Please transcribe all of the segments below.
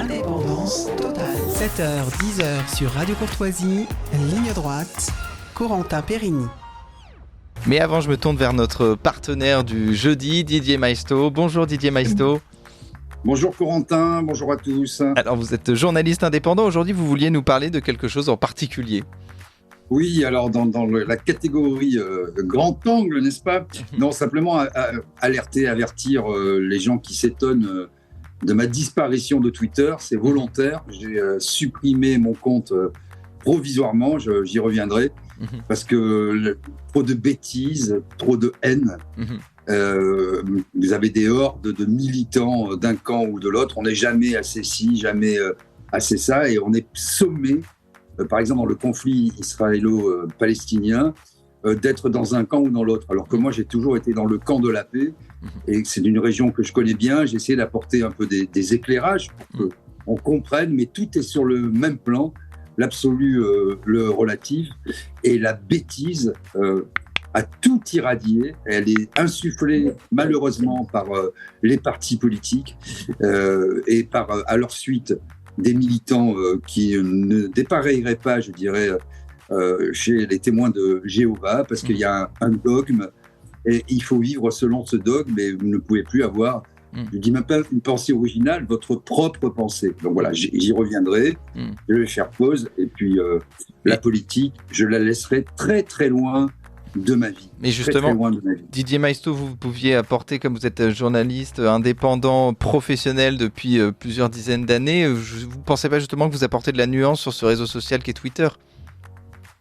Indépendance totale. 7h, 10h sur Radio Courtoisie, ligne droite, Corentin Périni. Mais avant, je me tourne vers notre partenaire du jeudi, Didier Maisto. Bonjour Didier Maisto. Bonjour Corentin, bonjour à tous. Alors vous êtes journaliste indépendant, aujourd'hui vous vouliez nous parler de quelque chose en particulier. Oui, alors dans la catégorie grand angle, n'est-ce pas ? Non, simplement alerter, avertir les gens qui s'étonnent de ma disparition de Twitter. C'est volontaire, j'ai supprimé mon compte provisoirement, j'y reviendrai, parce que trop de bêtises, trop de haine. Vous avez des hordes de militants d'un camp ou de l'autre, on n'est jamais assez ci, jamais assez ça, et on est sommé, par exemple dans le conflit israélo-palestinien, d'être dans un camp ou dans l'autre, alors que moi j'ai toujours été dans le camp de la paix, et c'est une région que je connais bien. J'ai essayé d'apporter un peu des éclairages pour qu'on comprenne, mais tout est sur le même plan, l'absolu, le relatif, et la bêtise a tout irradié. Elle est insufflée malheureusement par les partis politiques et par à leur suite des militants qui ne dépareilleraient pas, je dirais, chez les témoins de Jéhovah, parce qu'il y a un dogme et il faut vivre selon ce dogme, mais vous ne pouvez plus avoir, je dis même pas une pensée originale, votre propre pensée. Donc voilà, j'y reviendrai, je vais faire pause, et puis la politique, je la laisserai très très loin de ma vie. Mais justement, très loin de ma vie. Didier Maisto, vous pouviez apporter, comme vous êtes journaliste indépendant, professionnel depuis plusieurs dizaines d'années, vous ne pensez pas justement que vous apportez de la nuance sur ce réseau social qu'est Twitter ?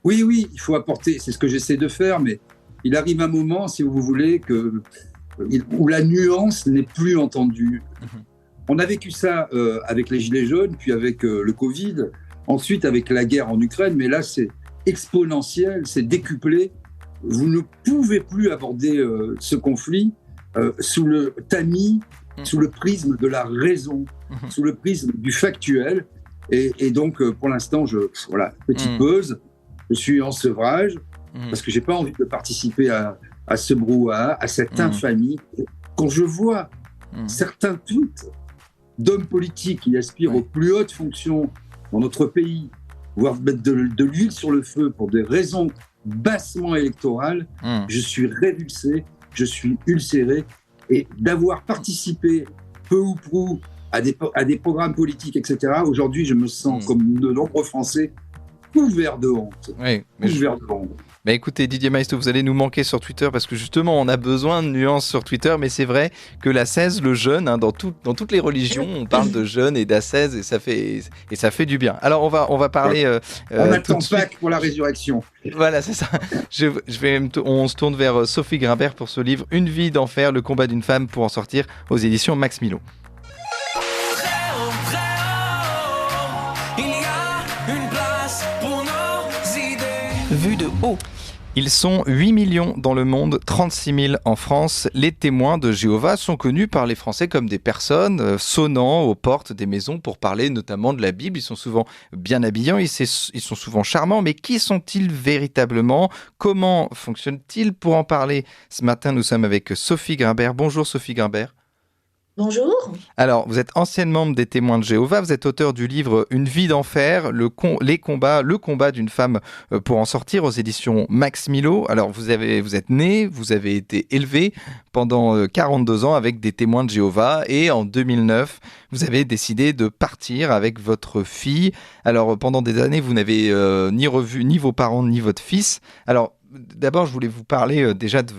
Oui, il faut apporter, c'est ce que j'essaie de faire, mais il arrive un moment, si vous voulez, où la nuance n'est plus entendue. On a vécu ça avec les Gilets jaunes, puis avec le Covid, ensuite avec la guerre en Ukraine, mais là c'est exponentiel, c'est décuplé. Vous ne pouvez plus aborder ce conflit sous le tamis, sous le prisme de la raison, sous le prisme du factuel. Et donc, pour l'instant, petite pause, je suis en sevrage, parce que je n'ai pas envie de participer à ce brouhaha, à cette infamie. Quand je vois certains tweets d'hommes politiques qui aspirent aux plus hautes fonctions dans notre pays, voire mettre de l'huile sur le feu pour des raisons bassement électorales, je suis révulsé, je suis ulcéré, et d'avoir participé peu ou prou à des programmes politiques, etc., aujourd'hui je me sens comme de nombreux Français couvert de honte. Couvert de honte. Bah écoutez Didier Maisto, vous allez nous manquer sur Twitter parce que justement on a besoin de nuances sur Twitter, mais c'est vrai que l'ascèse, le jeûne, dans toutes les religions on parle de jeûne et d'ascèse, et ça fait du bien. Alors on va parler on attend Pâques pour la résurrection. Voilà, c'est ça. On se tourne vers Sophie Grimbert pour ce livre Une vie d'enfer, le combat d'une femme, pour en sortir, aux éditions Max Milo. Vue de haut. Ils sont 8 millions dans le monde, 36 000 en France. Les témoins de Jéhovah sont connus par les Français comme des personnes sonnant aux portes des maisons pour parler notamment de la Bible. Ils sont souvent bien habillants, ils sont souvent charmants, mais qui sont-ils véritablement ? Comment fonctionnent-ils ? Pour en parler, ce matin, nous sommes avec Sophie Grimbert. Bonjour Sophie Grimbert. Bonjour. Alors, vous êtes ancienne membre des Témoins de Jéhovah, vous êtes auteur du livre Une vie d'enfer, le combat d'une femme pour en sortir, aux éditions Max Milo. Alors, vous êtes né, vous avez été élevé pendant 42 ans avec des Témoins de Jéhovah, et en 2009, vous avez décidé de partir avec votre fille. Alors, pendant des années, vous n'avez ni revu ni vos parents ni votre fils. Alors, d'abord, je voulais vous parler déjà de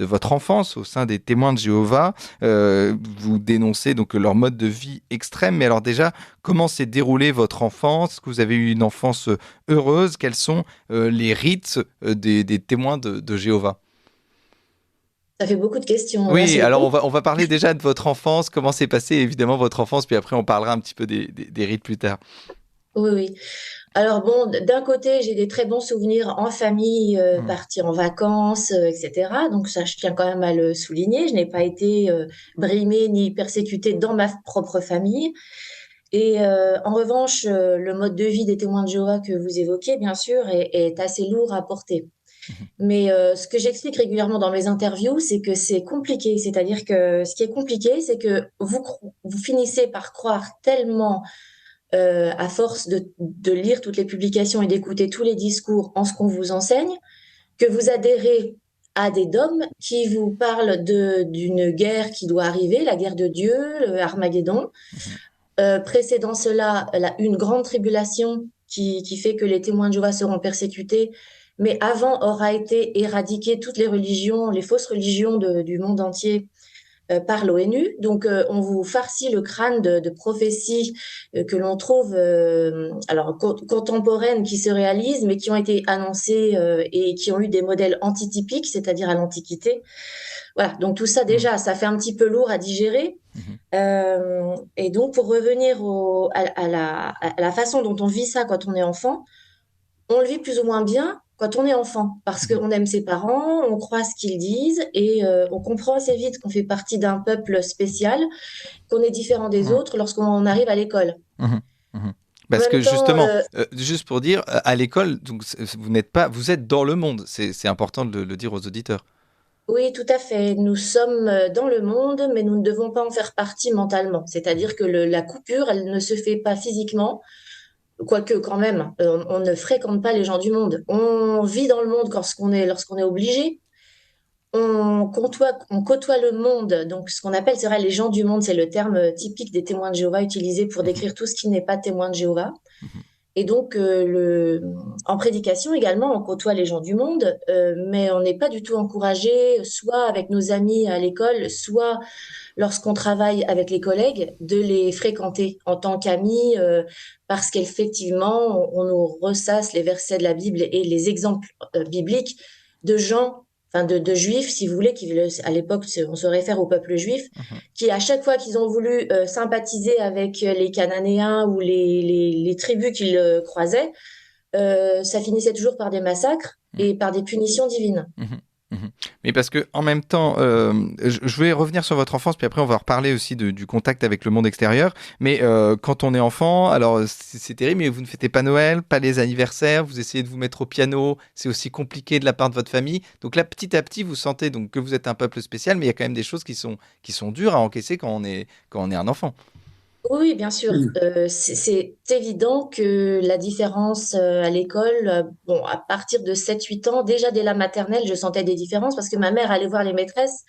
votre enfance au sein des Témoins de Jéhovah. Vous dénoncez donc leur mode de vie extrême. Mais alors déjà, comment s'est déroulée votre enfance ? Est-ce que vous avez eu une enfance heureuse ? Quels sont les rites des Témoins de Jéhovah ? Ça fait beaucoup de questions. Oui, alors on va parler déjà de votre enfance. Comment s'est passée évidemment votre enfance ? Puis après, on parlera un petit peu des rites plus tard. Oui. Alors bon, d'un côté, j'ai des très bons souvenirs en famille, partir en vacances, etc. Donc ça, je tiens quand même à le souligner. Je n'ai pas été brimée ni persécutée dans ma propre famille. Et en revanche, le mode de vie des Témoins de Jéhovah que vous évoquez, bien sûr, est assez lourd à porter. Mais ce que j'explique régulièrement dans mes interviews, c'est que c'est compliqué. C'est-à-dire que ce qui est compliqué, c'est que vous finissez par croire tellement, à force de lire toutes les publications et d'écouter tous les discours en ce qu'on vous enseigne, que vous adhérez à des dogmes qui vous parlent d'une guerre qui doit arriver, la guerre de Dieu, le Armageddon. Précédant cela, une grande tribulation qui fait que les témoins de Jéhovah seront persécutés. Mais avant aura été éradiquées toutes les religions, les fausses religions du monde entier par l'ONU. Donc, on vous farcit le crâne de prophéties que l'on trouve alors contemporaines qui se réalisent, mais qui ont été annoncées et qui ont eu des modèles antitypiques, c'est-à-dire à l'Antiquité. Voilà, donc tout ça déjà, ça fait un petit peu lourd à digérer. Et donc, pour revenir à la façon dont on vit ça quand on est enfant, on le vit plus ou moins bien quand on est enfant, parce qu'on aime ses parents, on croit ce qu'ils disent, et on comprend assez vite qu'on fait partie d'un peuple spécial, qu'on est différent des autres lorsqu'on arrive à l'école. Parce que temps, justement, juste pour dire, à l'école, donc, vous êtes dans le monde, c'est important de le dire aux auditeurs. Oui, tout à fait. Nous sommes dans le monde, mais nous ne devons pas en faire partie mentalement. C'est-à-dire que la coupure, elle ne se fait pas physiquement, quoique quand même, on ne fréquente pas les gens du monde. On vit dans le monde lorsqu'on est obligé. On côtoie le monde. Donc, ce qu'on appelle, c'est vrai, les gens du monde, c'est le terme typique des témoins de Jéhovah utilisé pour décrire tout ce qui n'est pas témoin de Jéhovah. Et donc, en prédication également, on côtoie les gens du monde, mais on n'est pas du tout encouragé, soit avec nos amis à l'école, soit lorsqu'on travaille avec les collègues, de les fréquenter en tant qu'amis, parce qu'effectivement, on nous ressasse les versets de la Bible et les exemples bibliques de gens, enfin de juifs, si vous voulez, qui à l'époque, on se réfère au peuple juif, qui à chaque fois qu'ils ont voulu sympathiser avec les Cananéens ou les tribus qu'ils croisaient, ça finissait toujours par des massacres et par des punitions divines. Mais parce que en même temps, je vais revenir sur votre enfance, puis après on va reparler aussi du contact avec le monde extérieur. Mais quand on est enfant, alors c'est terrible, mais vous ne fêtez pas Noël, pas les anniversaires, vous essayez de vous mettre au piano, c'est aussi compliqué de la part de votre famille. Donc là, petit à petit, vous sentez donc que vous êtes un peuple spécial, mais il y a quand même des choses qui sont dures à encaisser quand on est un enfant. Oui, bien sûr. C'est évident que la différence à l'école, bon, à partir de 7-8 ans, déjà dès la maternelle, je sentais des différences parce que ma mère allait voir les maîtresses,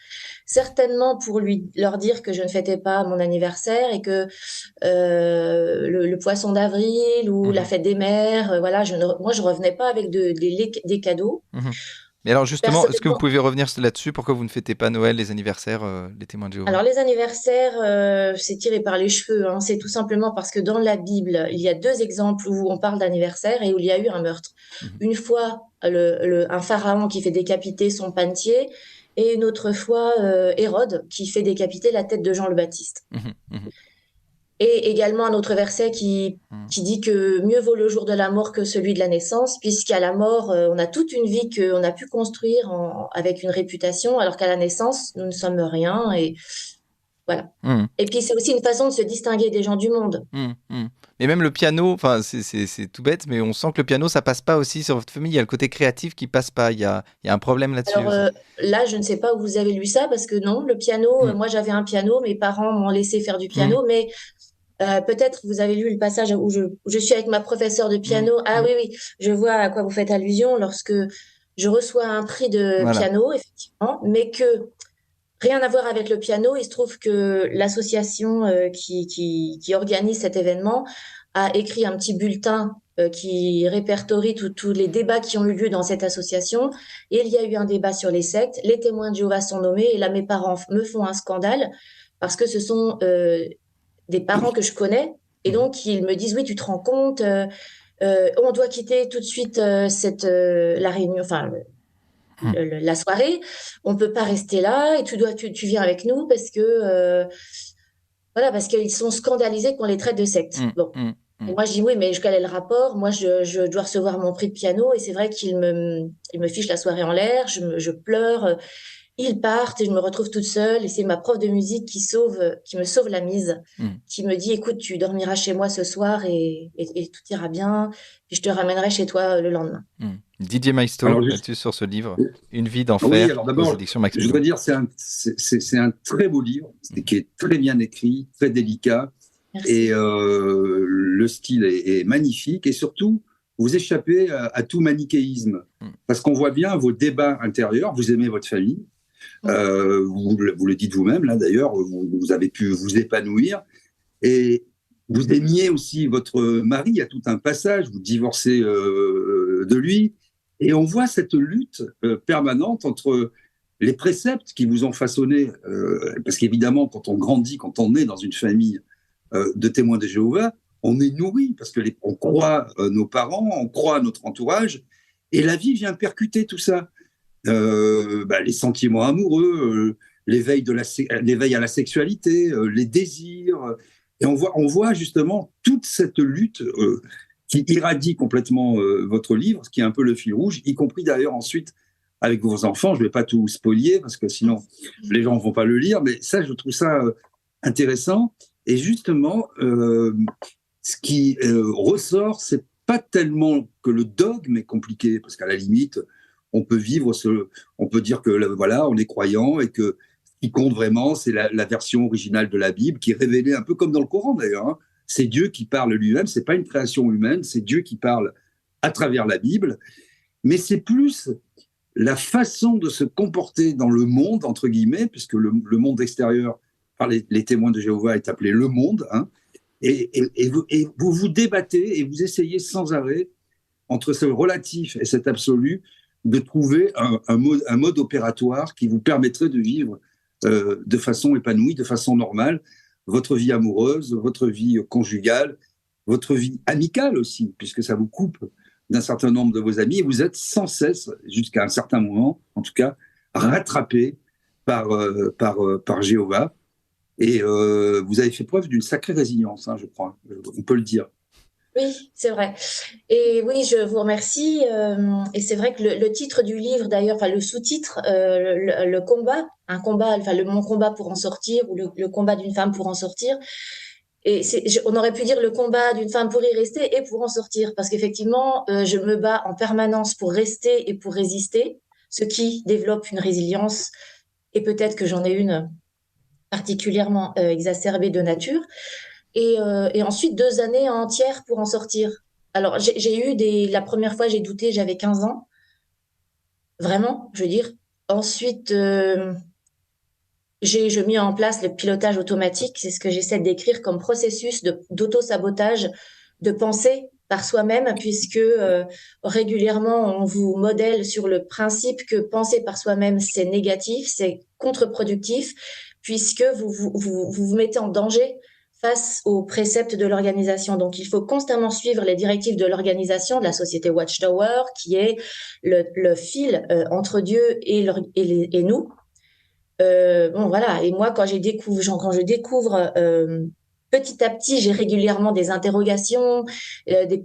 certainement pour leur dire que je ne fêtais pas mon anniversaire et que le poisson d'avril ou la fête des mères, voilà, moi je revenais pas avec des cadeaux. Mais alors justement, est-ce que vous pouvez revenir là-dessus? Pourquoi vous ne fêtez pas Noël, les anniversaires, les témoins de Jéhovah? Alors les anniversaires, c'est tiré par les cheveux. Hein. C'est tout simplement parce que dans la Bible, il y a 2 exemples où on parle d'anniversaire et où il y a eu un meurtre. Une fois, un pharaon qui fait décapiter son panetier, et une autre fois, Hérode qui fait décapiter la tête de Jean le Baptiste. Et également un autre verset qui dit que mieux vaut le jour de la mort que celui de la naissance, puisqu'à la mort, on a toute une vie qu'on a pu construire avec une réputation, alors qu'à la naissance, nous ne sommes rien. Et voilà. Et puis, c'est aussi une façon de se distinguer des gens du monde. Mais même le piano, enfin, c'est tout bête, mais on sent que le piano, ça passe pas aussi sur votre famille. Il y a le côté créatif qui passe pas. Il y a un problème là-dessus. Alors là, je ne sais pas où vous avez lu ça, parce que non, le piano, moi j'avais un piano, mes parents m'ont laissé faire du piano, mais peut-être vous avez lu le passage où je suis avec ma professeure de piano. Ah oui, je vois à quoi vous faites allusion lorsque je reçois un prix de piano, effectivement, mais que rien à voir avec le piano. Il se trouve que l'association qui organise cet événement a écrit un petit bulletin qui répertorie tous les débats qui ont eu lieu dans cette association. Et il y a eu un débat sur les sectes. Les témoins de Jéhovah sont nommés. Et là, mes parents me font un scandale parce que ce sont des parents que je connais. Et donc, ils me disent, oui, tu te rends compte, on doit quitter tout de suite la réunion, enfin, la soirée. On peut pas rester là et tu viens avec nous parce que, voilà, parce qu'ils sont scandalisés qu'on les traite de secte. Bon. Et moi, je dis, oui, mais quel est le rapport? Moi, je dois recevoir mon prix de piano et c'est vrai qu'ils me fichent la soirée en l'air, je pleure. Ils partent et je me retrouve toute seule et c'est ma prof de musique qui me sauve la mise, qui me dit, écoute, tu dormiras chez moi ce soir et tout ira bien, puis je te ramènerai chez toi le lendemain. Didier Maisto, Alors, là-dessus sur ce livre, Une vie oui, d'enfer, alors aux d'abord, éditions Max je Milo. voudrais dire, c'est un très beau livre, qui est très bien écrit, très délicat, Merci. et le style est magnifique, et surtout, vous échappez à tout manichéisme, parce qu'on voit bien vos débats intérieurs, vous aimez votre famille, vous le dites vous-même, là d'ailleurs, vous avez pu vous épanouir, et vous aimiez aussi votre mari, il y a tout un passage, vous divorcez de lui, et on voit cette lutte permanente entre les préceptes qui vous ont façonné, parce qu'évidemment, quand on grandit, quand on est dans une famille de témoins de Jéhovah, on est nourri, parce que on croit nos parents, on croit notre entourage, et la vie vient percuter tout ça. Les sentiments amoureux, l'éveil à la sexualité, les désirs. Et on voit justement toute cette lutte qui irradie complètement votre livre, ce qui est un peu le fil rouge, y compris d'ailleurs ensuite avec vos enfants. Je ne vais pas tout spolier parce que sinon les gens ne vont pas le lire, mais ça, je trouve ça intéressant. Et justement, ce qui ressort, c'est pas tellement que le dogme est compliqué, parce qu'à la limite, on peut on peut dire que voilà, on est croyant et que ce qui compte vraiment, c'est la version originale de la Bible, qui est révélée un peu comme dans le Coran d'ailleurs. Hein. C'est Dieu qui parle lui-même, c'est pas une création humaine, c'est Dieu qui parle à travers la Bible. Mais c'est plus la façon de se comporter dans le monde, entre guillemets, puisque le monde extérieur, par les témoins de Jéhovah, est appelé le monde. Hein, et vous débattez et vous essayez sans arrêt, entre ce relatif et cet absolu, de trouver un mode opératoire qui vous permettrait de vivre de façon épanouie, de façon normale, votre vie amoureuse, votre vie conjugale, votre vie amicale aussi, puisque ça vous coupe d'un certain nombre de vos amis, et vous êtes sans cesse, jusqu'à un certain moment, en tout cas, rattrapé par Jéhovah. Et vous avez fait preuve d'une sacrée résilience, hein, je crois, on peut le dire. Oui, c'est vrai. Et oui, je vous remercie. Et c'est vrai que le titre du livre, d'ailleurs, enfin le sous-titre, le combat, un combat, enfin mon combat pour en sortir, ou le combat d'une femme pour en sortir. Et on aurait pu dire le combat d'une femme pour y rester et pour en sortir, parce qu'effectivement, je me bats en permanence pour rester et pour résister, ce qui développe une résilience. Et peut-être que j'en ai une particulièrement exacerbée de nature. Et ensuite 2 années entières pour en sortir. Alors j'ai eu la première fois j'ai douté, j'avais 15 ans, vraiment, je veux dire. Ensuite j'ai mis en place le pilotage automatique, c'est ce que j'essaie de décrire comme processus d'auto-sabotage de pensée par soi-même, puisque régulièrement on vous modèle sur le principe que penser par soi-même c'est négatif, c'est contre-productif, puisque vous mettez en danger face aux préceptes de l'organisation. Donc, il faut constamment suivre les directives de l'organisation, de la société Watchtower, qui est le fil entre Dieu et nous. Bon, voilà. Et moi, quand je découvre petit à petit, j'ai régulièrement des interrogations, une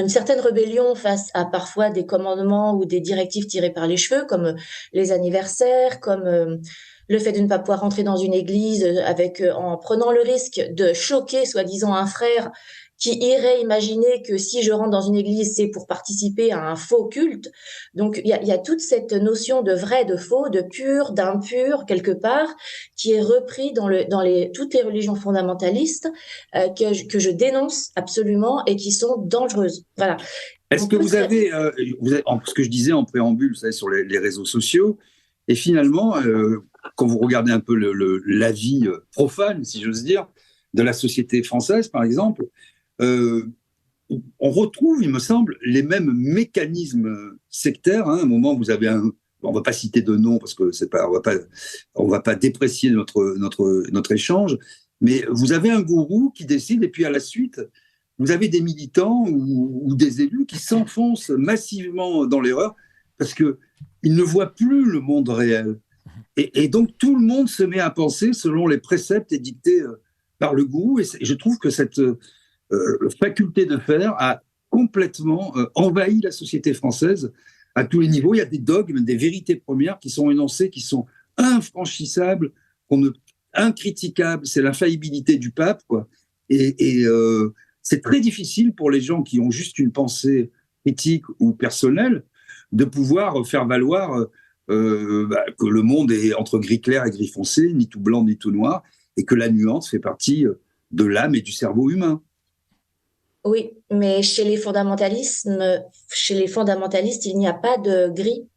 certaine rébellion face à parfois des commandements ou des directives tirées par les cheveux, comme les anniversaires, comme le fait de ne pas pouvoir rentrer dans une église en prenant le risque de choquer soi-disant un frère qui irait imaginer que si je rentre dans une église, c'est pour participer à un faux culte. Donc, il y a toute cette notion de vrai, de faux, de pur, d'impur, quelque part, qui est repris dans toutes les religions fondamentalistes que je dénonce absolument et qui sont dangereuses. Voilà. Est-ce que vous avez ce que je disais en préambule, vous savez, sur les réseaux sociaux, et finalement, quand vous regardez un peu la vie profane, si j'ose dire, de la société française, par exemple, on retrouve, il me semble, les mêmes mécanismes sectaires. Hein. À un moment, vous avez on ne va pas citer de nom parce que on va pas déprécier notre échange, mais vous avez un gourou qui décide, et puis à la suite, vous avez des militants ou des élus qui s'enfoncent massivement dans l'erreur parce qu'ils ne voient plus le monde réel. Et donc, tout le monde se met à penser selon les préceptes édictés par le gourou. Et je trouve que cette faculté de faire a complètement envahi la société française à tous les niveaux. Il y a des dogmes, des vérités premières qui sont énoncées, qui sont infranchissables, incriticables. C'est l'infaillibilité du pape, quoi. Et c'est très difficile pour les gens qui ont juste une pensée critique ou personnelle, de pouvoir faire valoir que le monde est entre gris clair et gris foncé, ni tout blanc ni tout noir, et que la nuance fait partie de l'âme et du cerveau humain. Oui, mais chez les fondamentalistes, il n'y a pas de gris.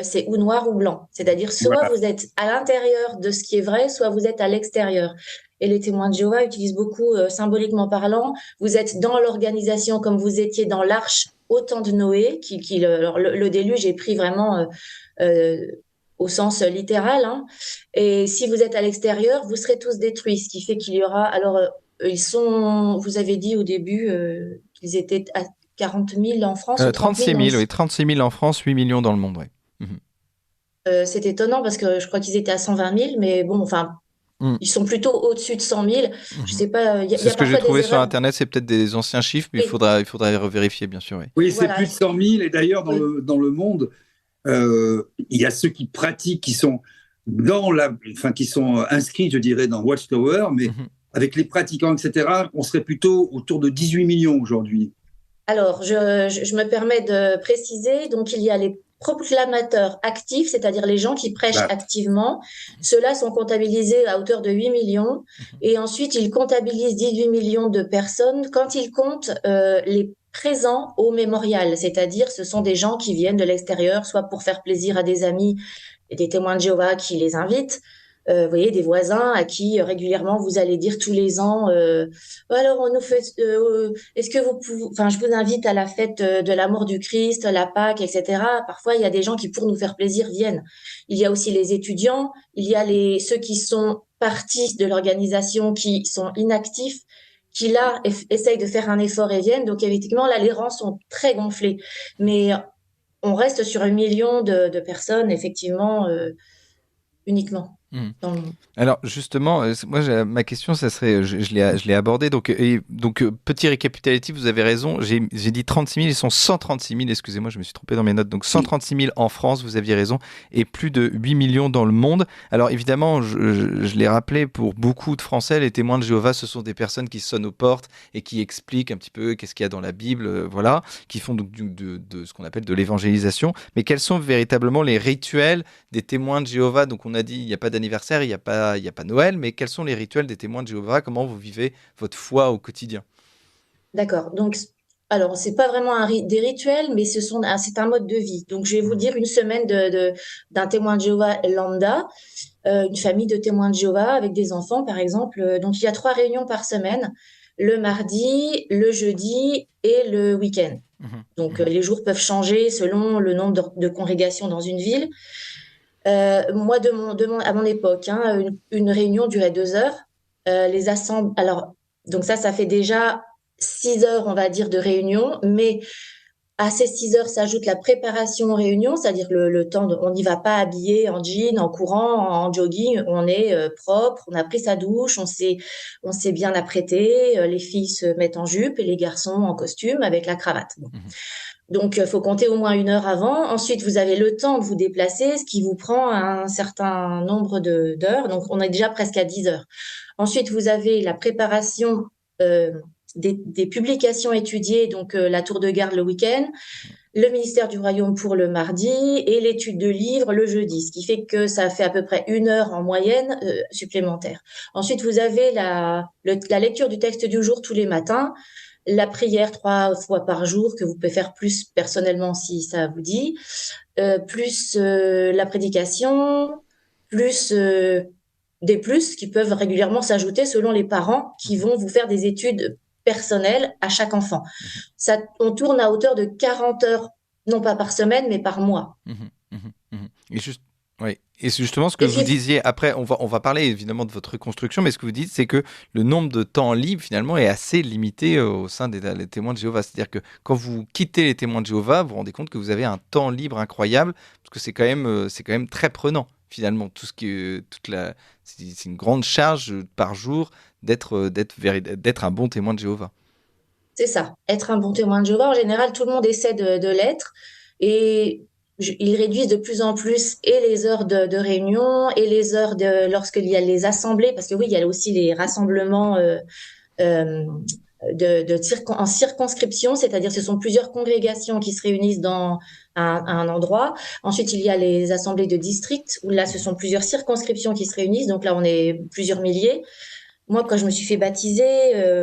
C'est ou noir ou blanc. C'est-à-dire, soit Voilà. vous êtes à l'intérieur de ce qui est vrai, soit vous êtes à l'extérieur. Et les témoins de Jéhovah utilisent beaucoup, symboliquement parlant, vous êtes dans l'organisation comme vous étiez dans l'arche au temps de Noé, le déluge est pris vraiment euh, au sens littéral, hein. Et si vous êtes à l'extérieur, vous serez tous détruits, ce qui fait qu'il y aura alors vous avez dit au début qu'ils étaient à 40 000 en France ou 30 36 000, 000, oui, 36 000 en France, 8 millions dans le monde, oui. Mhm. C'est étonnant parce que je crois qu'ils étaient à 120 000, mais bon, enfin, Mhm. ils sont plutôt au-dessus de 100 000. Je Mhm. sais pas, il C'est y a ce que j'ai parfois des trouvé sur erreurs. Internet, c'est peut-être des anciens chiffres, mais Oui, il faudra revérifier, bien sûr, oui. Oui, c'est voilà. plus de 100 000. Et d'ailleurs, Oui. dans le monde, il y a ceux qui pratiquent, qui sont qui sont inscrits, je dirais, dans Watchtower, mais Mhm. avec les pratiquants, etc., on serait plutôt autour de 18 millions aujourd'hui. Alors, je me permets de préciser, donc il y a les proclamateurs actifs, c'est-à-dire les gens qui prêchent Là, activement. Ceux-là sont comptabilisés à hauteur de 8 millions. Et ensuite, ils comptabilisent 18 millions de personnes quand ils comptent les présents au mémorial, c'est-à-dire ce sont des gens qui viennent de l'extérieur, soit pour faire plaisir à des amis et des témoins de Jéhovah qui les invitent. Vous voyez, des voisins à qui régulièrement vous allez dire tous les ans, alors on nous fait, est-ce que vous pouvez, enfin, je vous invite à la fête de la mort du Christ, la Pâque, etc. Parfois, il y a des gens qui, pour nous faire plaisir, viennent. Il y a aussi les étudiants, il y a ceux qui sont partis de l'organisation, qui sont inactifs, qui là essayent de faire un effort et viennent. Donc, effectivement, là, les rangs sont très gonflés. Mais on reste sur 1 million de personnes, effectivement, uniquement Mhm. dans le monde. Alors justement, moi ma question, ça serait, je l'ai abordé, petit récapitulatif, vous avez raison, j'ai dit 36 000, ils sont 136 000, excusez-moi, je me suis trompé dans mes notes, donc 136 000 en France, vous aviez raison, et plus de 8 millions dans le monde. Alors évidemment, je l'ai rappelé, pour beaucoup de Français, les témoins de Jéhovah, ce sont des personnes qui sonnent aux portes et qui expliquent un petit peu qu'est-ce qu'il y a dans la Bible, voilà, qui font donc de ce qu'on appelle de l'évangélisation. Mais quels sont véritablement les rituels des témoins de Jéhovah? Donc on a dit, il n'y a pas d'anniversaire, il n'y a pas Noël, mais quels sont les rituels des témoins de Jéhovah? Comment vous vivez votre foi au quotidien? D'accord. Donc, alors, c'est pas vraiment des rituels, mais c'est un mode de vie. Donc, je vais vous dire une semaine d'un témoin de Jéhovah lambda, une famille de témoins de Jéhovah avec des enfants, par exemple. Donc, il y a 3 réunions par semaine, le mardi, le jeudi et le week-end. Donc, les jours peuvent changer selon le nombre de congrégations dans une ville. Moi, à mon époque, hein, une réunion durait 2 heures. Alors, donc ça fait déjà 6 heures, on va dire, de réunion, mais à ces 6 heures s'ajoute la préparation aux réunions, c'est-à-dire le temps on n'y va pas habillé en jean, en courant, en jogging, on est propre, on a pris sa douche, on s'est bien apprêté, les filles se mettent en jupe et les garçons en costume avec la cravate. Bon. Donc, il faut compter au moins 1 heure avant. Ensuite, vous avez le temps de vous déplacer, ce qui vous prend un certain nombre d'heures. Donc, on est déjà presque à 10 heures. Ensuite, vous avez la préparation des publications étudiées, donc la tour de garde le week-end, le ministère du Royaume pour le mardi et l'étude de livres le jeudi, ce qui fait que ça fait à peu près 1 heure en moyenne supplémentaire. Ensuite, vous avez la lecture du texte du jour tous les matins, la prière 3 fois par jour que vous pouvez faire plus personnellement si ça vous dit, plus la prédication, plus des plus qui peuvent régulièrement s'ajouter selon les parents qui vont vous faire des études personnelles à chaque enfant. On tourne à hauteur de 40 heures, non pas par semaine, mais par mois. Et juste, oui. Et c'est justement ce que Et vous puis, disiez, après on va parler évidemment de votre reconstruction, mais ce que vous dites, c'est que le nombre de temps libre finalement est assez limité au sein des témoins de Jéhovah. C'est-à-dire que quand vous quittez les témoins de Jéhovah, vous vous rendez compte que vous avez un temps libre incroyable, parce que c'est quand même très prenant finalement. C'est une grande charge par jour d'être un bon témoin de Jéhovah. c'est ça. Être un bon témoin de Jéhovah, en général, tout le monde essaie de l'être. Et ils réduisent de plus en plus et les heures de réunion et les heures lorsqu'il y a les assemblées, parce que oui, il y a aussi les rassemblements en circonscription, c'est-à-dire ce sont plusieurs congrégations qui se réunissent dans un endroit. Ensuite, il y a les assemblées de district, où là, ce sont plusieurs circonscriptions qui se réunissent. Donc là, on est plusieurs milliers. Moi, quand je me suis fait baptiser,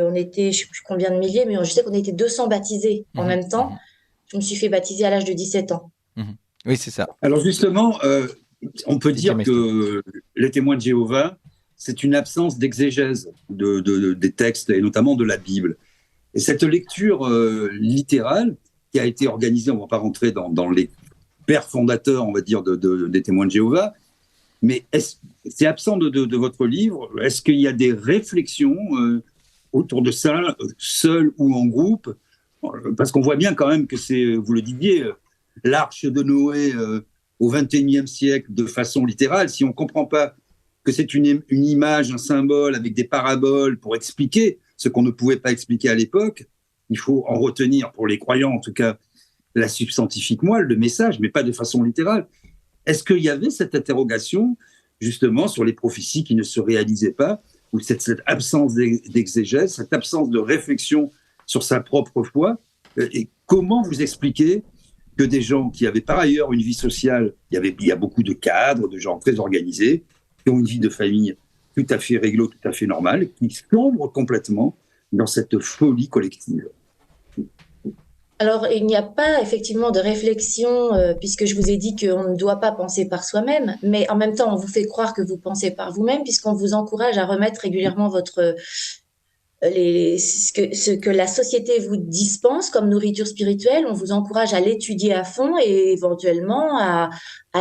on était, je sais plus combien de milliers, mais je sais qu'on était 200 baptisés en même temps. Je me suis fait baptiser à l'âge de 17 ans. Oui, c'est ça. Alors justement, on peut dire que les témoins de Jéhovah, c'est une absence d'exégèse des textes, et notamment de la Bible. Et cette lecture littérale qui a été organisée, on ne va pas rentrer dans les pères fondateurs, on va dire, des témoins de Jéhovah, mais c'est absent de votre livre. Est-ce qu'il y a des réflexions autour de ça, seul ou en groupe? Parce qu'on voit bien quand même que c'est, vous le disiez, l'arche de Noé au XXIe siècle de façon littérale. Si on ne comprend pas que c'est une image, un symbole avec des paraboles pour expliquer ce qu'on ne pouvait pas expliquer à l'époque, il faut en retenir, pour les croyants en tout cas, la substantifique moelle, le message, mais pas de façon littérale. Est-ce qu'il y avait cette interrogation justement sur les prophéties qui ne se réalisaient pas, ou cette absence d'exégèse, cette absence de réflexion sur sa propre foi? Et comment vous expliquez que des gens qui avaient par ailleurs une vie sociale, il y a beaucoup de cadres, de gens très organisés, qui ont une vie de famille tout à fait réglo, tout à fait normale, qui sombrent complètement dans cette folie collective? Alors, il n'y a pas effectivement de réflexion, puisque je vous ai dit qu'on ne doit pas penser par soi-même, mais en même temps, on vous fait croire que vous pensez par vous-même, puisqu'on vous encourage à remettre régulièrement ce que la société vous dispense comme nourriture spirituelle. On vous encourage à l'étudier à fond et éventuellement à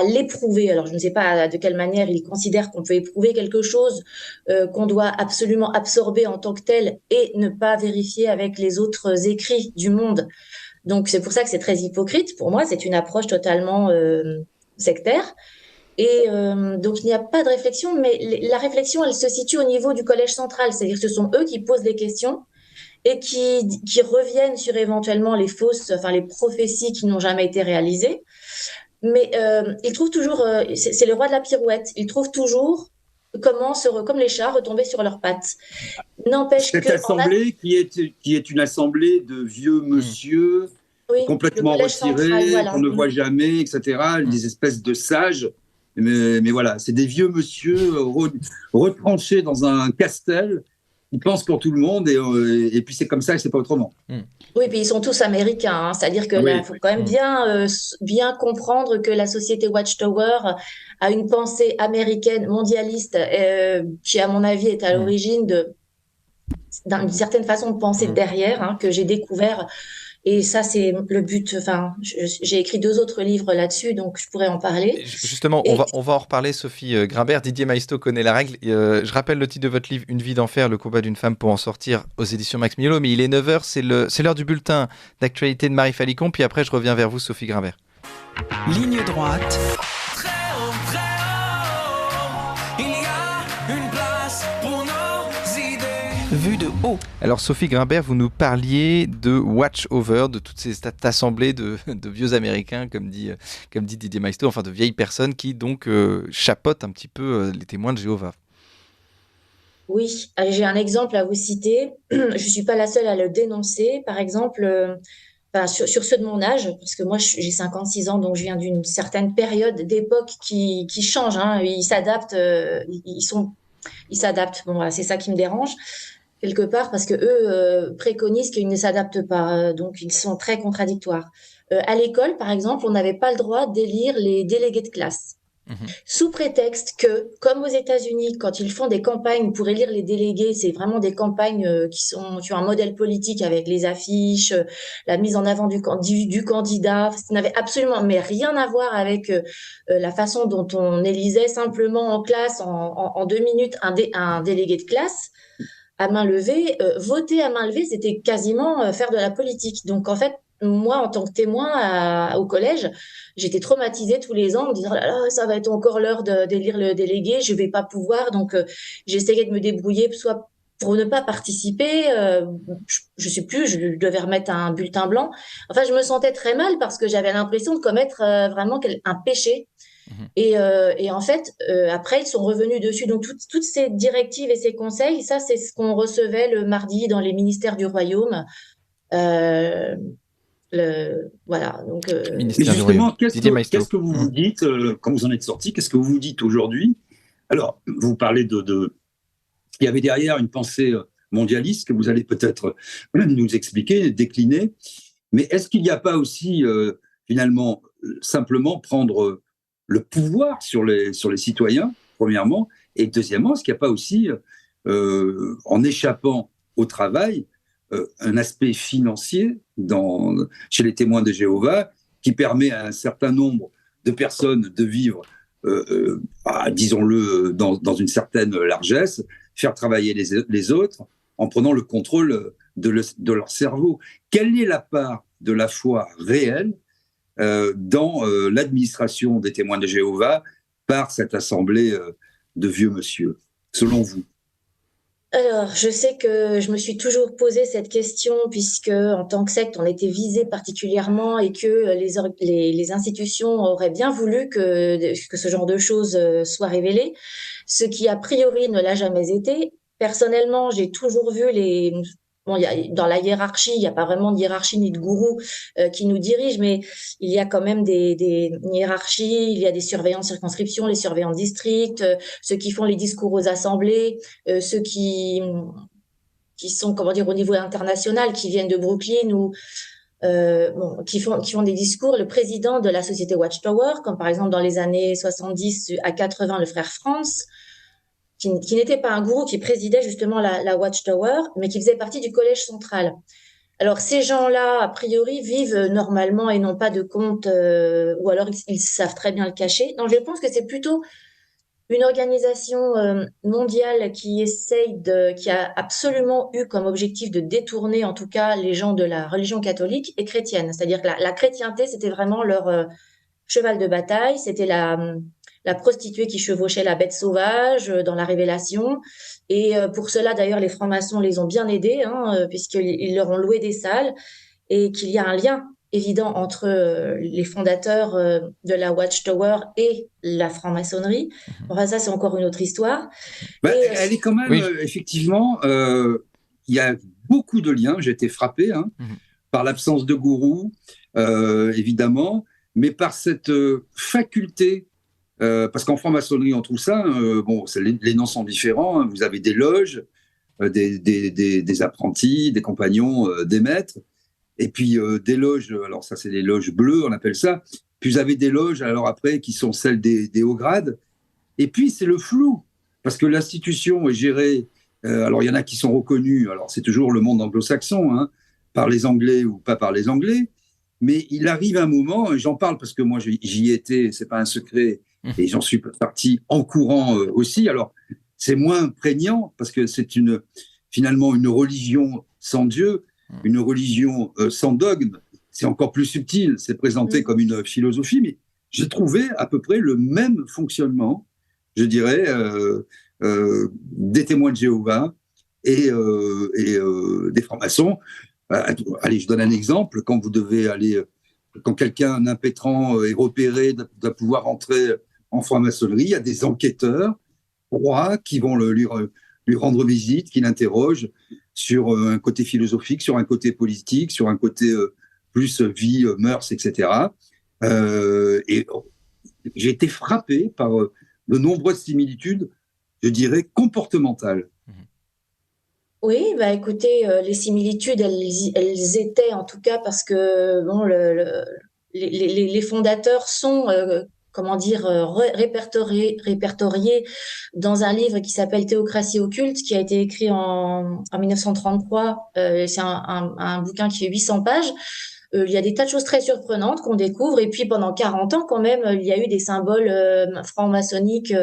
l'éprouver. Alors, je ne sais pas de quelle manière ils considèrent qu'on peut éprouver quelque chose qu'on doit absolument absorber en tant que tel et ne pas vérifier avec les autres écrits du monde. Donc, c'est pour ça que c'est très hypocrite. Pour moi, c'est une approche totalement sectaire. Et donc, il n'y a pas de réflexion, mais la réflexion, elle se situe au niveau du collège central. C'est-à-dire que ce sont eux qui posent les questions et qui reviennent sur éventuellement les prophéties qui n'ont jamais été réalisées. Mais ils trouvent toujours, c'est le roi de la pirouette, ils trouvent toujours comme les chats, retomber sur leurs pattes. N'empêche Cette que assemblée qui est une assemblée de vieux monsieur complètement retirés, voilà. qu'on ne voit jamais, etc., des espèces de sages. Mais voilà, c'est des vieux monsieur retranchés dans un castel. Ils pensent pour tout le monde et puis c'est comme ça et c'est pas autrement. Oui, puis ils sont tous américains, hein. C'est-à-dire que là, il faut quand même bien comprendre que la société Watchtower a une pensée américaine mondialiste qui, à mon avis, est à l'origine d'une certaine façon de penser derrière, hein, que j'ai découvert. Et ça, c'est le but. Enfin, j'ai écrit 2 autres livres là-dessus, donc je pourrais en parler. Justement, on va en reparler, Sophie Grimbert. Didier Maisto connaît la règle. Je rappelle le titre de votre livre, Une vie d'enfer, le combat d'une femme pour en sortir, aux éditions Max Mignolo. Mais il est 9h, c'est l'heure du bulletin d'actualité de Marie Falicon. Puis après, je reviens vers vous, Sophie Grimbert. Ligne droite. Vue de haut. Alors Sophie Grimbert, vous nous parliez de Watchover, de toutes cette assemblée de vieux Américains, comme dit Didier Maisto, enfin de vieilles personnes qui donc chapeautent un petit peu les témoins de Jéhovah. Oui, j'ai un exemple à vous citer. Je ne suis pas la seule à le dénoncer. Par exemple, sur ceux de mon âge, parce que moi j'ai 56 ans, donc je viens d'une certaine période d'époque qui change, hein. Ils s'adaptent, ils s'adaptent. Bon, voilà, c'est ça qui me dérange quelque part, parce que eux préconisent qu'ils ne s'adaptent pas, donc ils sont très contradictoires. À l'école, par exemple, on n'avait pas le droit d'élire les délégués de classe. Sous prétexte que, comme aux États-Unis, quand ils font des campagnes pour élire les délégués, c'est vraiment des campagnes qui ont un modèle politique avec les affiches, la mise en avant du candidat. Ça n'avait absolument mais rien à voir avec la façon dont on élisait simplement en classe, en 2 minutes, un délégué de classe à main levée. Voter à main levée, c'était quasiment faire de la politique. Donc, en fait, moi, en tant que témoin au collège, j'étais traumatisée tous les ans en me disant ça va être encore l'heure d'élire le délégué, je vais pas pouvoir. Donc, j'essayais de me débrouiller, soit pour ne pas participer. Je sais plus, je devais remettre un bulletin blanc. Enfin, je me sentais très mal parce que j'avais l'impression de commettre vraiment un péché. Et en fait, après, ils sont revenus dessus. Donc, toutes ces directives et ces conseils, ça, c'est ce qu'on recevait le mardi dans les ministères du Royaume. Euh, voilà. Donc, Mais Ministère du justement, Royaume. Didier Maistre. qu'est-ce que vous vous dites quand vous en êtes sorti? Qu'est-ce que vous vous dites aujourd'hui? Alors, vous parlez il y avait derrière une pensée mondialiste que vous allez peut-être nous expliquer, décliner. Mais est-ce qu'il n'y a pas aussi, finalement, simplement prendre le pouvoir sur les citoyens, premièrement, et deuxièmement, est-ce qu'il n'y a pas aussi, en échappant au travail, un aspect financier chez les témoins de Jéhovah qui permet à un certain nombre de personnes de vivre, disons-le, dans une certaine largesse, faire travailler les autres en prenant le contrôle de leur cerveau. Quelle est la part de la foi réelle dans l'administration des témoins de Jéhovah par cette assemblée de vieux monsieur, selon vous? Alors, je sais que je me suis toujours posé cette question puisque, en tant que secte, on était visé particulièrement et que les institutions auraient bien voulu que ce genre de choses soit révélé, ce qui a priori ne l'a jamais été. Personnellement, j'ai toujours vu bon, dans la hiérarchie, il n'y a pas vraiment de hiérarchie ni de gourou qui nous dirige, mais il y a quand même des hiérarchies, il y a des surveillants de circonscription, les surveillants de district, ceux qui font les discours aux assemblées, ceux qui sont, comment dire, au niveau international, qui viennent de Brooklyn ou bon, qui font des discours. Le président de la société Watchtower, comme par exemple dans les années 70 à 80, le frère Franz, qui n'était pas un gourou, qui présidait justement la Watchtower, mais qui faisait partie du collège central. Alors, ces gens-là, a priori, vivent normalement et n'ont pas de compte, ou alors ils savent très bien le cacher. Donc, je pense que c'est plutôt une organisation mondiale qui qui a absolument eu comme objectif de détourner, en tout cas, les gens de la religion catholique et chrétienne. C'est-à-dire que la chrétienté, c'était vraiment leur cheval de bataille. C'était la prostituée qui chevauchait la bête sauvage dans la Révélation. Et pour cela, d'ailleurs, les francs-maçons les ont bien aidés, puisqu'ils leur ont loué des salles et qu'il y a un lien évident entre les fondateurs de la Watchtower et la franc-maçonnerie. Enfin, ça, c'est encore une autre histoire. Elle est quand même, effectivement, il y a beaucoup de liens. J'ai été frappé par l'absence de gourou, évidemment, mais par cette faculté, parce qu'en franc-maçonnerie, on trouve ça, bon, les noms sont différents, vous avez des loges, des apprentis, des compagnons, des maîtres, et puis des loges, alors ça c'est les loges bleues, on appelle ça, puis vous avez des loges, alors après, qui sont celles des hauts grades, et puis c'est le flou, parce que l'institution est gérée, alors il y en a qui sont reconnus, alors c'est toujours le monde anglo-saxon, par les Anglais ou pas par les Anglais, mais il arrive un moment, et j'en parle parce que moi j'y étais, c'est pas un secret, et j'en suis parti en courant aussi, alors c'est moins prégnant, parce que c'est finalement une religion sans Dieu, une religion sans dogme, c'est encore plus subtil, c'est présenté comme une philosophie, mais j'ai trouvé à peu près le même fonctionnement, je dirais, des témoins de Jéhovah et des francs-maçons. Allez, je donne un exemple, quand vous devez aller, quand quelqu'un, un impétrant est repéré, doit pouvoir entrer en franc-maçonnerie, il y a des enquêteurs rois qui vont lui rendre visite, qui l'interrogent sur un côté philosophique, sur un côté politique, sur un côté plus vie, mœurs, etc. Et j'ai été frappé par de nombreuses similitudes, je dirais, comportementales. Oui, bah écoutez, les similitudes, elles étaient en tout cas parce que bon, les fondateurs sont, comment dire, répertoriés dans un livre qui s'appelle Théocratie occulte, qui a été écrit en 1933. C'est un bouquin qui fait 800 pages. Il y a des tas de choses très surprenantes qu'on découvre. Et puis pendant 40 ans, quand même, il y a eu des symboles francs-maçonniques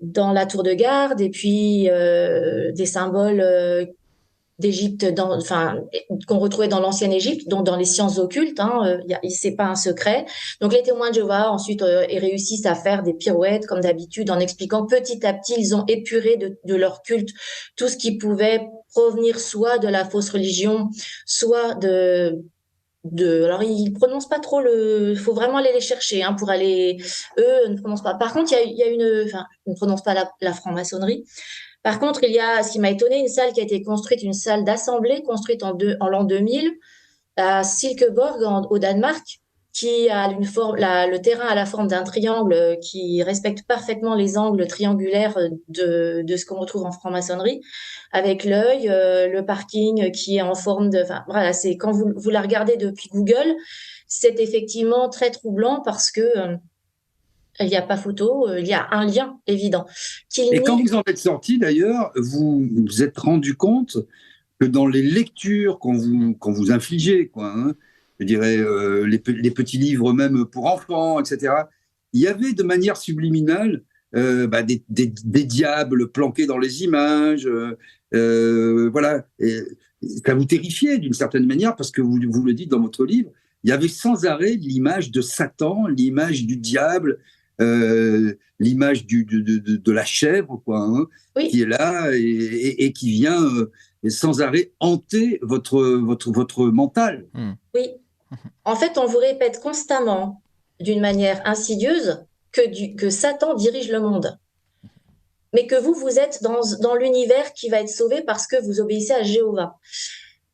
dans la tour de garde, et puis des symboles d'Égypte, qu'on retrouvait dans l'ancienne Égypte, donc dans les sciences occultes. C'est pas un secret. Donc les témoins de Jéhovah ensuite réussissent à faire des pirouettes comme d'habitude en expliquant petit à petit, ils ont épuré de leur culte tout ce qui pouvait provenir soit de la fausse religion, soit alors ils prononcent pas trop faut vraiment aller les chercher, hein, pour aller, eux ne prononcent pas. Par contre, il y a enfin, ils ne prononcent pas la franc-maçonnerie. Par contre, il y a, ce qui m'a étonné, une salle qui a été construite, une salle d'assemblée construite en l'an 2000 à Silkeborg au Danemark, qui a le terrain a la forme d'un triangle qui respecte parfaitement les angles triangulaires de ce qu'on retrouve en franc-maçonnerie, avec l'œil, le parking qui est en forme enfin, voilà, c'est quand vous la regardez depuis Google, c'est effectivement très troublant parce que il n'y a pas photo, il y a un lien évident. Et quand vous en êtes sorti, d'ailleurs, vous vous êtes rendu compte que dans les lectures qu'on vous infligeait, quoi, hein, je dirais les petits livres même pour enfants, etc., il y avait de manière subliminale des diables planqués dans les images. Voilà. Et ça vous terrifiait d'une certaine manière parce que vous le dites dans votre livre, il y avait sans arrêt l'image de Satan, l'image du diable, l'image de la chèvre, quoi, hein, oui, qui est là et qui vient sans arrêt hanter votre mental. oui. En fait, on vous répète constamment, d'une manière insidieuse, que Satan dirige le monde. Mais que vous êtes dans l'univers qui va être sauvé parce que vous obéissez à Jéhovah.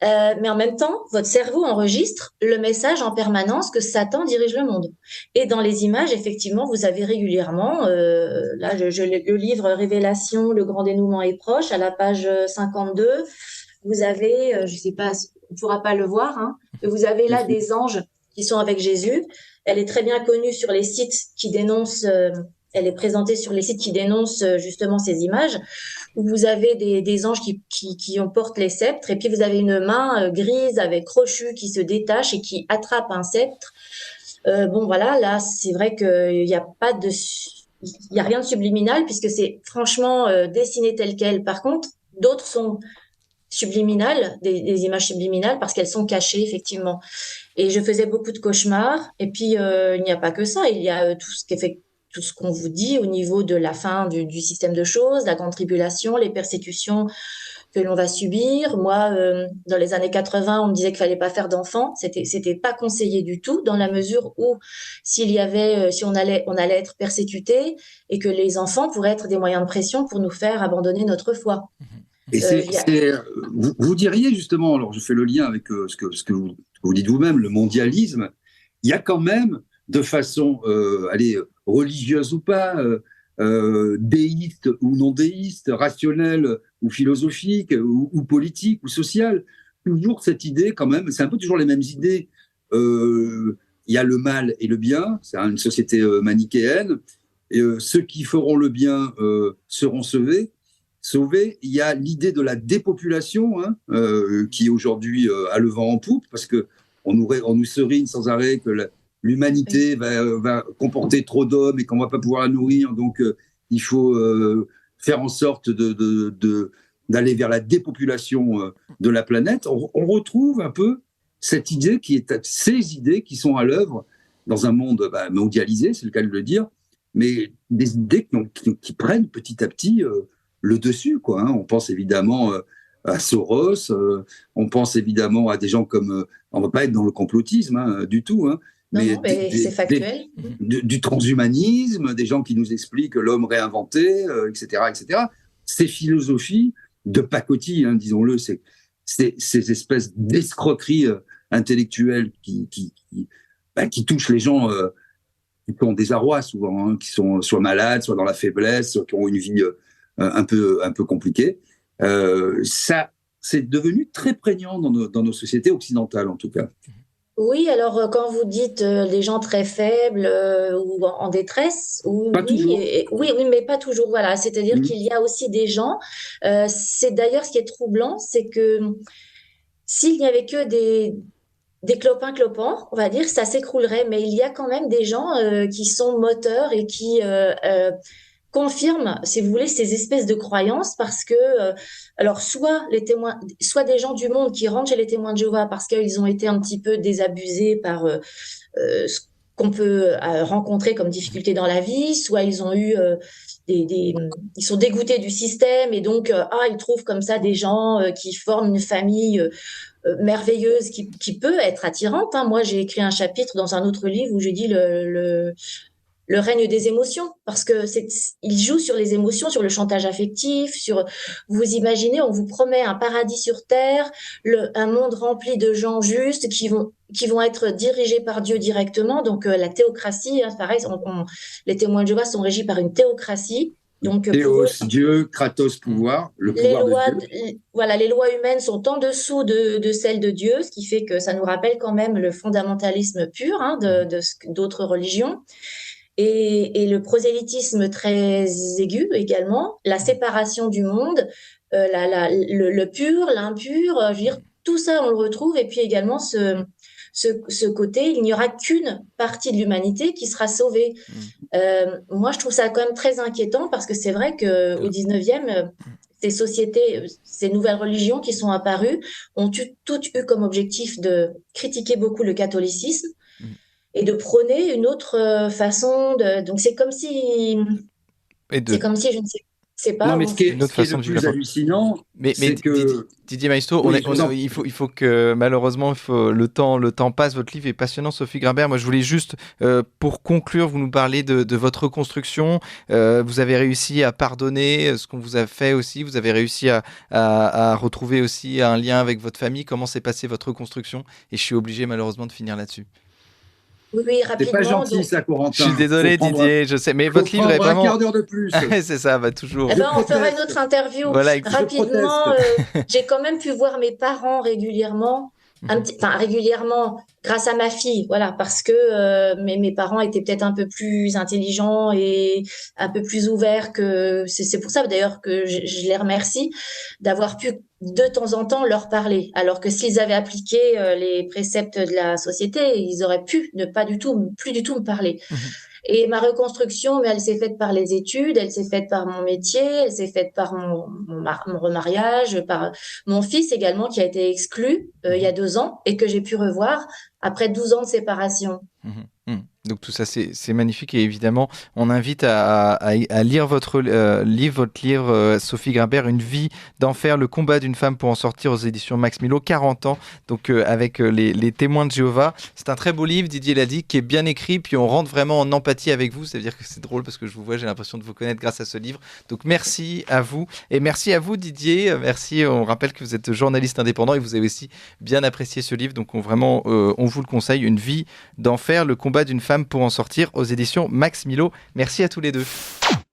Mais en même temps, votre cerveau enregistre le message en permanence que Satan dirige le monde. Et dans les images, effectivement, vous avez régulièrement, là, le livre Révélation, le grand dénouement est proche, à la page 52, vous avez, je sais pas, on ne pourra pas le voir, hein, mais vous avez là des anges qui sont avec Jésus. Elle est très bien connue sur les sites qui dénoncent, elle est présentée sur les sites qui dénoncent justement ces images, où vous avez des anges qui portent les sceptres, et puis vous avez une main grise avec crochu qui se détache et qui attrape un sceptre. Bon, voilà, là, c'est vrai qu'il n'y a pas de... Il y a rien de subliminal puisque c'est franchement dessiné tel quel. Par contre, d'autres sont subliminales, des images subliminales parce qu'elles sont cachées, effectivement. Et je faisais beaucoup de cauchemars. Et puis, il n'y a pas que ça. Il y a tout ce qu'on vous dit au niveau de la fin du système de choses, la grande tribulation, les persécutions que l'on va subir. Moi, dans les années 80, on me disait qu'il fallait pas faire d'enfants. C'était pas conseillé du tout, dans la mesure où si on allait être persécuté et que les enfants pourraient être des moyens de pression pour nous faire abandonner notre foi. Et vous diriez justement, alors je fais le lien avec ce que vous dites vous-même, le mondialisme, il y a quand même, de façon religieuse ou pas, déiste ou non déiste, rationnelle ou philosophique, ou politique ou sociale, toujours cette idée quand même, c'est un peu toujours les mêmes idées. Il y a le mal et le bien, c'est une société manichéenne, et ceux qui feront le bien seront sauvés. Il y a l'idée de la dépopulation, hein, qui aujourd'hui a le vent en poupe, parce qu'on nous serigne sans arrêt que l'humanité va comporter trop d'hommes et qu'on ne va pas pouvoir la nourrir, donc il faut faire en sorte d'aller vers la dépopulation de la planète. On retrouve un peu cette idée ces idées qui sont à l'œuvre dans un monde mondialisé, c'est le cas de le dire, mais des idées qui prennent petit à petit le dessus, quoi, hein. On pense évidemment à Soros, on pense évidemment à des gens comme... on ne va pas être dans le complotisme, hein, du tout, hein, mais c'est factuel. Du transhumanisme, des gens qui nous expliquent l'homme réinventé, etc., etc. Ces philosophies de pacotille, hein, disons-le, ces espèces d'escroqueries intellectuelles qui touchent les gens qui ont des arrois souvent, hein, qui sont soit malades, soit dans la faiblesse, soit qui ont une vie un peu compliquée. Ça, c'est devenu très prégnant dans nos sociétés occidentales, en tout cas. Oui, alors quand vous dites les gens très faibles ou en détresse, oui, mais pas toujours. Voilà, c'est-à-dire qu'il y a aussi des gens. C'est d'ailleurs ce qui est troublant, c'est que s'il n'y avait que des clopins, on va dire, ça s'écroulerait. Mais il y a quand même des gens qui sont moteurs et qui confirment, si vous voulez, ces espèces de croyances parce que, alors, soit des gens du monde qui rentrent chez les témoins de Jéhovah parce qu'ils ont été un petit peu désabusés par ce qu'on peut rencontrer comme difficulté dans la vie, soit ils ont eu ils sont dégoûtés du système et donc ils trouvent comme ça des gens qui forment une famille merveilleuse qui peut être attirante. Hein. Moi, j'ai écrit un chapitre dans un autre livre où j'ai dit le règne des émotions, parce que il joue sur les émotions, sur le chantage affectif, vous imaginez, on vous promet un paradis sur terre, un monde rempli de gens justes qui vont être dirigés par Dieu directement. Donc la théocratie, hein, pareil, les témoins de Jéhovah sont régis par une théocratie. Donc, Théos, Dieu, Kratos, pouvoir, le pouvoir de Dieu. Voilà, les lois humaines sont en dessous de celles de Dieu, ce qui fait que ça nous rappelle quand même le fondamentalisme pur, hein, d'autres religions. Et le prosélytisme très aigu également, la séparation du monde, le pur, l'impur, je veux dire, tout ça on le retrouve, et puis également ce côté, il n'y aura qu'une partie de l'humanité qui sera sauvée. Moi, je trouve ça quand même très inquiétant, parce que c'est vrai qu'au 19e, ces sociétés, ces nouvelles religions qui sont apparues ont toutes eu comme objectif de critiquer beaucoup le catholicisme, et de prôner une autre façon donc c'est comme si je ne sais pas. Non, mais ce qui est le plus hallucinant, c'est que Didier Maisto, il faut que malheureusement le temps passe. Votre livre est passionnant, Sophie Grimbert. Moi, je voulais juste pour conclure, vous nous parlez de votre reconstruction. Vous avez réussi à pardonner ce qu'on vous a fait aussi. Vous avez réussi à retrouver aussi un lien avec votre famille. Comment s'est passée votre reconstruction? Et je suis obligé malheureusement de finir là-dessus. Oui, rapidement. C'est pas gentil, ça, Corentin. Je suis désolé, Didier, je sais, mais votre livre est vraiment... un quart d'heure de plus. C'est ça, va toujours. On fera une autre interview. Voilà, rapidement, j'ai quand même pu voir mes parents régulièrement. Régulièrement, grâce à ma fille, voilà, parce que mes parents étaient peut-être un peu plus intelligents et un peu plus ouverts que c'est pour ça d'ailleurs que je les remercie d'avoir pu de temps en temps leur parler, alors que s'ils avaient appliqué les préceptes de la société, ils auraient pu ne plus du tout me parler. Et ma reconstruction, mais elle s'est faite par les études, elle s'est faite par mon métier, elle s'est faite par mon remariage, par mon fils également qui a été exclu il y a 2 ans et que j'ai pu revoir après 12 ans de séparation. Donc tout ça, c'est magnifique, et évidemment, on invite à lire votre livre, Sophie Grimbert, Une vie d'enfer, le combat d'une femme pour en sortir, aux éditions Max Milo, 40 ans, donc avec les témoins de Jéhovah. C'est un très beau livre, Didier l'a dit, qui est bien écrit, puis on rentre vraiment en empathie avec vous. C'est-à-dire que c'est drôle parce que je vous vois, j'ai l'impression de vous connaître grâce à ce livre. Donc merci à vous, et merci à vous, Didier. Merci, on rappelle que vous êtes journaliste indépendant et vous avez aussi bien apprécié ce livre, donc on vous le conseille, Une vie d'enfer, le combat d'une femme pour en sortir, aux éditions Max Milo. Merci à tous les deux.